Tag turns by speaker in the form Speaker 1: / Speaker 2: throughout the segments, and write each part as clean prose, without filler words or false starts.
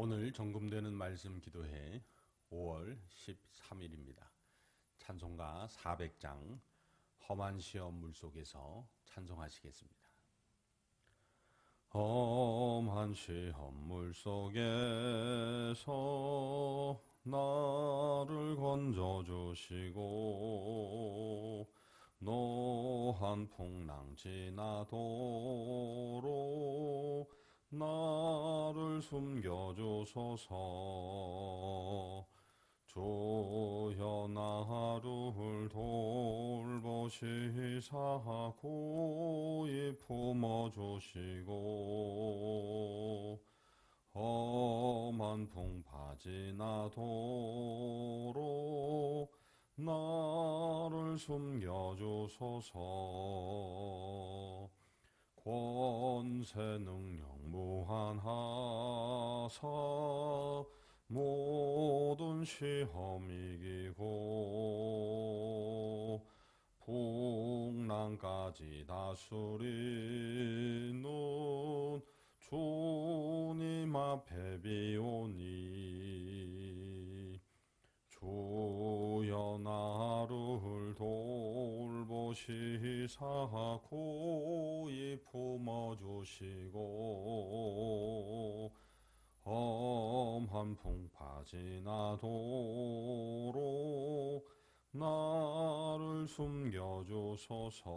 Speaker 1: 오늘 정금되는 말씀 기도회 5월 13일입니다. 찬송가 400장 험한 시험 물속에서 찬송하시겠습니다. 험한 시험 물속에서 나를 건져주시고 노한 풍랑 지나도록 나를 숨겨주소서. 주여 나를 돌보시사 고이 품어주시고 험한 풍파 지나도록 나를 숨겨주소서. 권세 능력 무한하사 모든 시험 이기고 풍랑까지 다스리는 주님 앞에 비오니 주여 나를 돌보시사 고이 품어주시고 험한 풍파 지나도록 나를 숨겨주소서.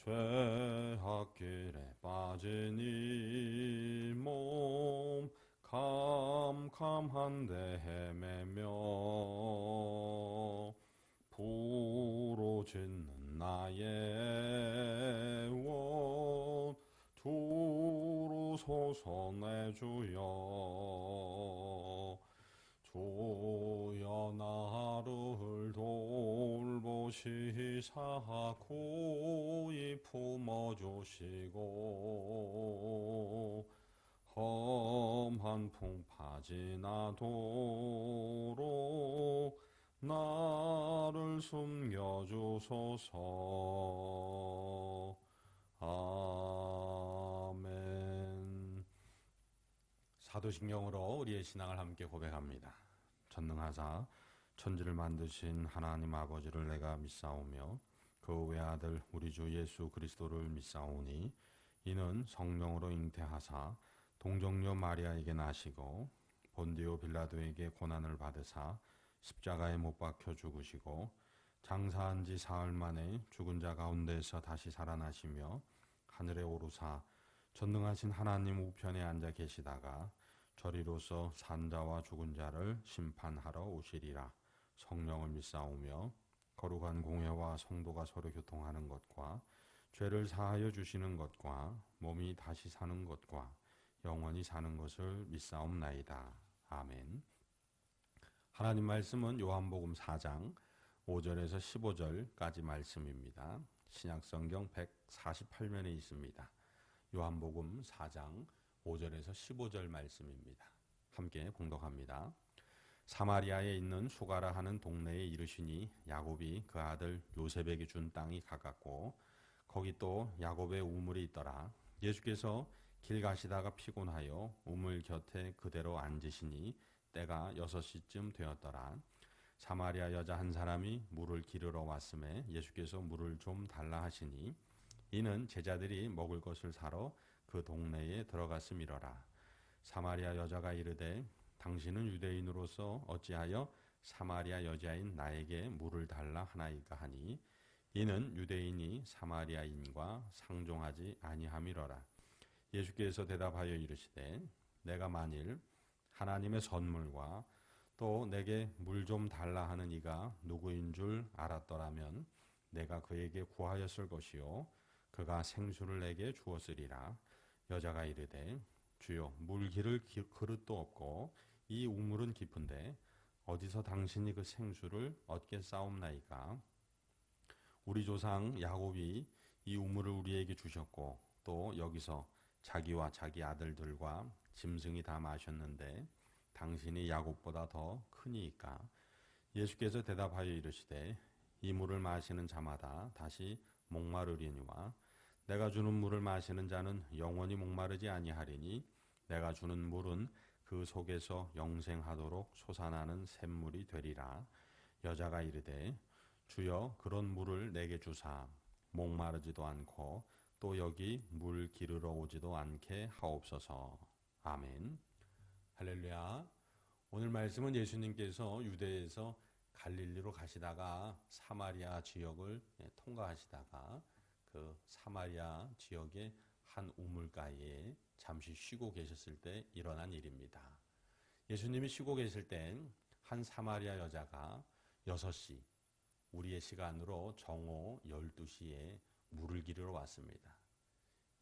Speaker 1: 죄악길에 빠진 이 몸 캄캄한데 헤매며 부러지는 나의 원 두루소서 내 주여. 주여 나를 돌보시사 고이 품어주시고 험한 풍파 지나도록 나를 숨겨주소서. 아멘. 사도신경으로 우리의 신앙을 함께 고백합니다. 전능하사 천지를 만드신 하나님 아버지를 내가 믿사오며 그 외아들 우리 주 예수 그리스도를 믿사오니 이는 성령으로 잉태하사 동정녀 마리아에게 나시고 본디오 빌라도에게 고난을 받으사 십자가에 못 박혀 죽으시고 장사한 지 사흘 만에 죽은 자 가운데서 다시 살아나시며 하늘에 오르사 전능하신 하나님 우편에 앉아 계시다가 저리로서 산자와 죽은 자를 심판하러 오시리라. 성령을 믿사오며 거룩한 공회와 성도가 서로 교통하는 것과 죄를 사하여 주시는 것과 몸이 다시 사는 것과 영원히 사는 것을 믿사옵나이다. 아멘. 하나님 말씀은 요한복음 4장 5절에서 15절까지 말씀입니다. 신약성경 148면에 있습니다. 요한복음 4장 5절에서 15절 말씀입니다. 함께 공독합니다. 사마리아에 있는 수가라 하는 동네에 이르시니 야곱이 그 아들 요셉에게 준 땅이 가깝고 거기 또 야곱의 우물이 있더라. 예수께서 길 가시다가 피곤하여 우물 곁에 그대로 앉으시니 때가 6시쯤 되었더라. 사마리아 여자 한 사람이 물을 기르러 왔음에 예수께서 물을 좀 달라 하시니 이는 제자들이 먹을 것을 사러 그 동네에 들어갔음이러라. 사마리아 여자가 이르되 당신은 유대인으로서 어찌하여 사마리아 여자인 나에게 물을 달라 하나이까 하니 이는 유대인이 사마리아인과 상종하지 아니함이러라. 예수께서 대답하여 이르시되 내가 만일 하나님의 선물과 또 내게 물 좀 달라 하는 이가 누구인 줄 알았더라면 내가 그에게 구하였을 것이요 그가 생수를 내게 주었으리라. 여자가 이르되 주여 물 기를 그릇도 없고 이 우물은 깊은데 어디서 당신이 그 생수를 얻겠사옵나이까. 우리 조상 야곱이 이 우물을 우리에게 주셨고 또 여기서 자기와 자기 아들들과 짐승이 다 마셨는데 당신이 야곱보다 더 크니이까. 예수께서 대답하여 이르시되 이 물을 마시는 자마다 다시 목마르리니와 내가 주는 물을 마시는 자는 영원히 목마르지 아니하리니 내가 주는 물은 그 속에서 영생하도록 솟아나는 샘물이 되리라. 여자가 이르되 주여 그런 물을 내게 주사 목마르지도 않고 또 여기 물 기르러 오지도 않게 하옵소서. 아멘. 할렐루야. 오늘 말씀은 예수님께서 유대에서 갈릴리로 가시다가 사마리아 지역을 통과하시다가 그 사마리아 지역의 한 우물가에 잠시 쉬고 계셨을 때 일어난 일입니다. 예수님이 쉬고 계실 땐 한 사마리아 여자가 6시, 우리의 시간으로 정오 12시에 물을 기르러 왔습니다.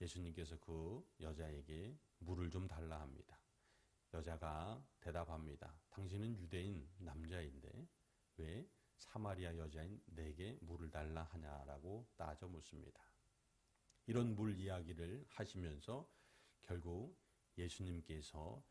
Speaker 1: 예수님께서 그 여자에게 물을 좀 달라 합니다. 여자가 대답합니다. 당신은 유대인 남자인데 왜 사마리아 여자인 내게 물을 달라 하냐라고 따져 묻습니다. 이런 물 이야기를 하시면서 결국 예수님께서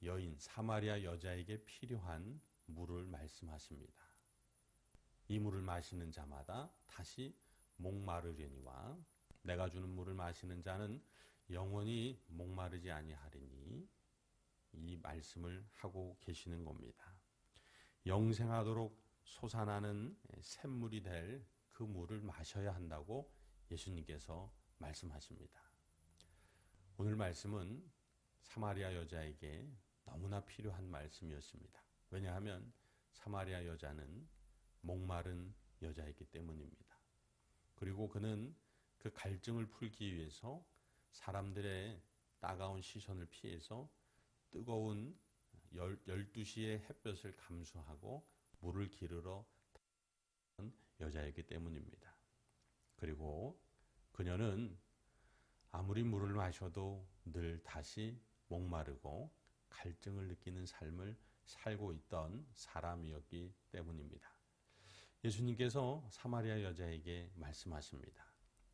Speaker 1: 여인 사마리아 여자에게 필요한 물을 말씀하십니다. 이 물을 마시는 자마다 다시 목마르려니와 내가 주는 물을 마시는 자는 영원히 목마르지 아니하리니 이 말씀을 하고 계시는 겁니다. 영생하도록 솟아나는 샘물이 될 그 물을 마셔야 한다고 예수님께서 말씀하십니다. 오늘 말씀은 사마리아 여자에게 너무나 필요한 말씀이었습니다. 왜냐하면 사마리아 여자는 목마른 여자이기 때문입니다. 그리고 그는 그 갈증을 풀기 위해서 사람들의 따가운 시선을 피해서 뜨거운 12시의 햇볕을 감수하고 물을 기르러 다니는 여자이기 때문입니다. 그리고 그녀는 아무리 물을 마셔도 늘 다시 목마르고 갈증을 느끼는 삶을 살고 있던 사람이었기 때문입니다. 예수님께서 사마리아 여자에게 말씀하십니다.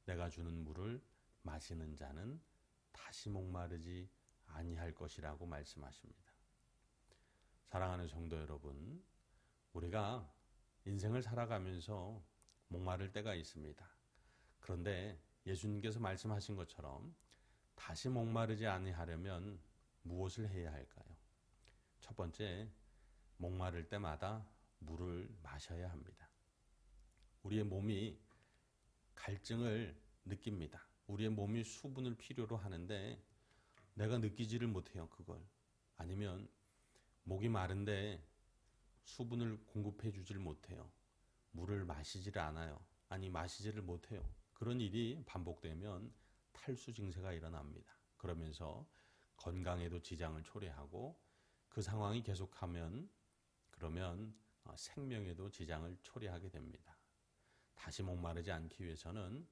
Speaker 1: 내가 주는 물을 마시는 자는 다시 목마르지 아니할 것이라고 말씀하십니다. 사랑하는 성도 여러분, 우리가 인생을 살아가면서 목마를 때가 있습니다. 그런데 예수님께서 말씀하신 것처럼 다시 목마르지 아니하려면 무엇을 해야 할까요? 첫 번째, 목마를 때마다 물을 마셔야 합니다. 우리의 몸이 갈증을 느낍니다. 우리의 몸이 수분을 필요로 하는데 내가 느끼지를 못해요, 그걸. 아니면 목이 마른데 수분을 공급해 주질 못해요. 물을 마시질 않아요. 아니, 마시지를 못해요. 그런 일이 반복되면 탈수 증세가 일어납니다. 그러면서 건강에도 지장을 초래하고 그 상황이 계속하면 그러면 생명에도 지장을 초래하게 됩니다. 다시 목마르지 않기 위해서는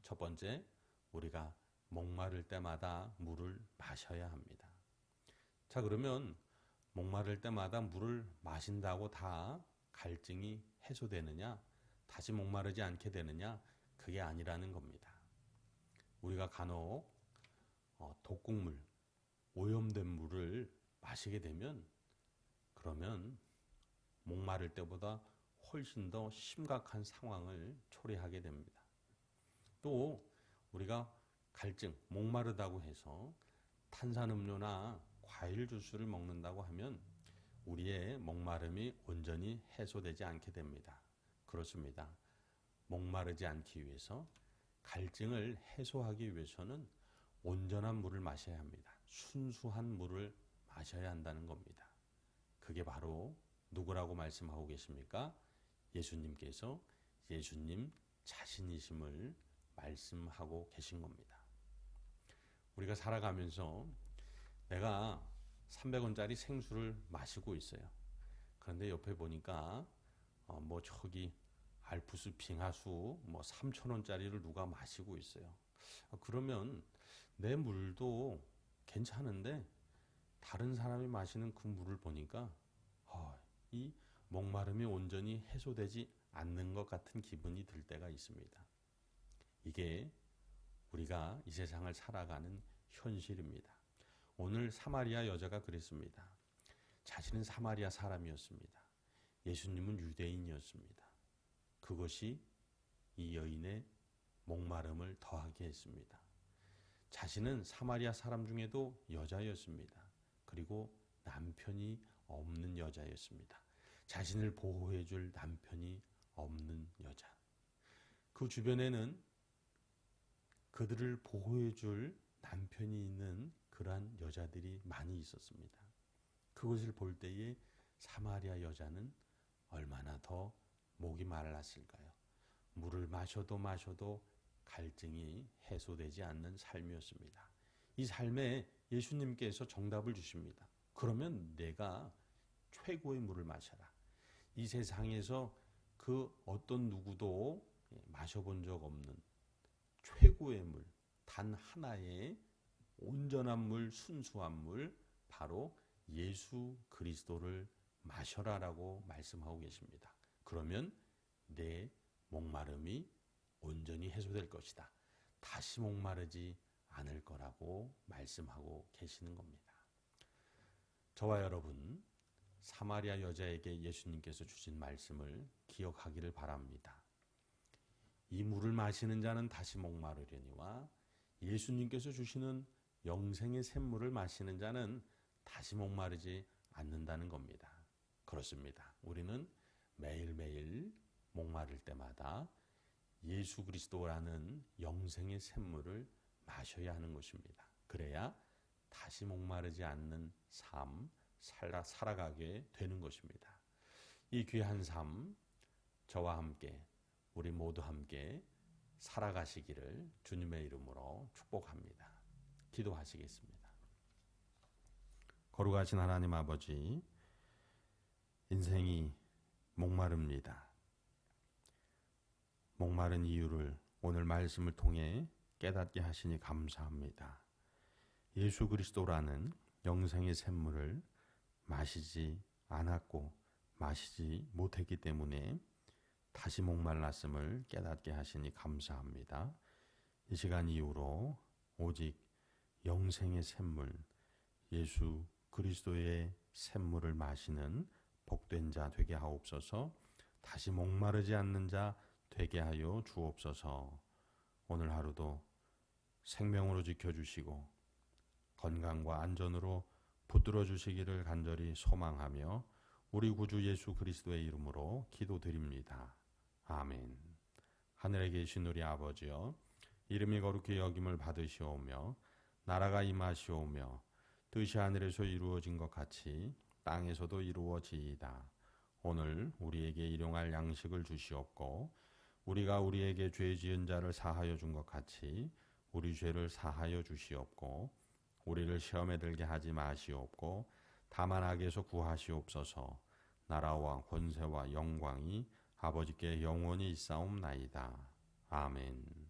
Speaker 1: 첫 번째, 우리가 목마를 때마다 물을 마셔야 합니다. 자, 그러면 목마를 때마다 물을 마신다고 다 갈증이 해소되느냐? 다시 목마르지 않게 되느냐? 그게 아니라는 겁니다. 우리가 간혹 독극물, 오염된 물을 마시게 되면 그러면 목마를 때보다 훨씬 더 심각한 상황을 초래하게 됩니다. 또 우리가 갈증, 목마르다고 해서 탄산음료나 과일 주스를 먹는다고 하면 우리의 목마름이 온전히 해소되지 않게 됩니다. 그렇습니다. 목마르지 않기 위해서 갈증을 해소하기 위해서는 온전한 물을 마셔야 합니다. 순수한 물을 마셔야 한다는 겁니다. 그게 바로 누구라고 말씀하고 계십니까? 예수님께서 예수님 자신이심을 말씀하고 계신 겁니다. 우리가 살아가면서 내가 300원짜리 생수를 마시고 있어요. 그런데 옆에 보니까 저기 알프스 빙하수 3,000원짜리를 누가 마시고 있어요. 그러면 내 물도 괜찮은데 다른 사람이 마시는 그 물을 보니까 이 목마름이 온전히 해소되지 않는 것 같은 기분이 들 때가 있습니다. 이게 우리가 이 세상을 살아가는 현실입니다. 오늘 사마리아 여자가 그랬습니다. 자신은 사마리아 사람이었습니다. 예수님은 유대인이었습니다. 그것이 이 여인의 목마름을 더하게 했습니다. 자신은 사마리아 사람 중에도 여자였습니다. 그리고 남편이 없는 여자였습니다. 자신을 보호해 줄 남편이 없는 여자. 그 주변에는 그들을 보호해 줄 남편이 있는 그러한 여자들이 많이 있었습니다. 그것을 볼 때에 사마리아 여자는 얼마나 더 목이 말랐을까요? 물을 마셔도 갈증이 해소되지 않는 삶이었습니다. 이 삶에 예수님께서 정답을 주십니다. 그러면 내가 최고의 물을 마셔라. 이 세상에서 그 어떤 누구도 마셔본 적 없는 최고의 물, 단 하나의 온전한 물, 순수한 물, 바로 예수 그리스도를 마셔라라고 말씀하고 계십니다. 그러면 내 목마름이 온전히 해소될 것이다. 다시 목마르지 않을 거라고 말씀하고 계시는 겁니다. 저와 여러분, 사마리아 여자에게 예수님께서 주신 말씀을 기억하기를 바랍니다. 이 물을 마시는 자는 다시 목마르려니와 예수님께서 주시는 영생의 샘물을 마시는 자는 다시 목마르지 않는다는 겁니다. 그렇습니다. 우리는 매일매일 목마를 때마다 예수 그리스도라는 영생의 샘물을 마셔야 하는 것입니다. 그래야 다시 목마르지 않는 삶 살아가게 되는 것입니다. 이 귀한 삶 저와 함께 우리 모두 함께 살아가시기를 주님의 이름으로 축복합니다. 기도하시겠습니다. 거룩하신 하나님 아버지, 인생이 목마릅니다. 목마른 이유를 오늘 말씀을 통해 깨닫게 하시니 감사합니다. 예수 그리스도라는 영생의 샘물을 마시지 않았고 마시지 못했기 때문에 다시 목말랐음을 깨닫게 하시니 감사합니다. 이 시간 이후로 오직 영생의 샘물, 예수 그리스도의 샘물을 마시는 복된 자 되게 하옵소서. 다시 목마르지 않는 자 되게 하여 주옵소서. 오늘 하루도 생명으로 지켜주시고 건강과 안전으로 붙들어 주시기를 간절히 소망하며 우리 구주 예수 그리스도의 이름으로 기도드립니다. 아멘. 하늘에 계신 우리 아버지여, 이름이 거룩히 여김을 받으시오며 나라가 임하시오며 뜻이 하늘에서 이루어진 것 같이 땅에서도 이루어지이다. 오늘 우리에게 일용할 양식을 주시옵고 우리가 우리에게 죄 지은 자를 사하여 준 것 같이 우리 죄를 사하여 주시옵고 우리를 시험에 들게 하지 마시옵고 다만 악에서 구하시옵소서. 나라와 권세와 영광이 아버지께 영원히 있사옵나이다. 아멘.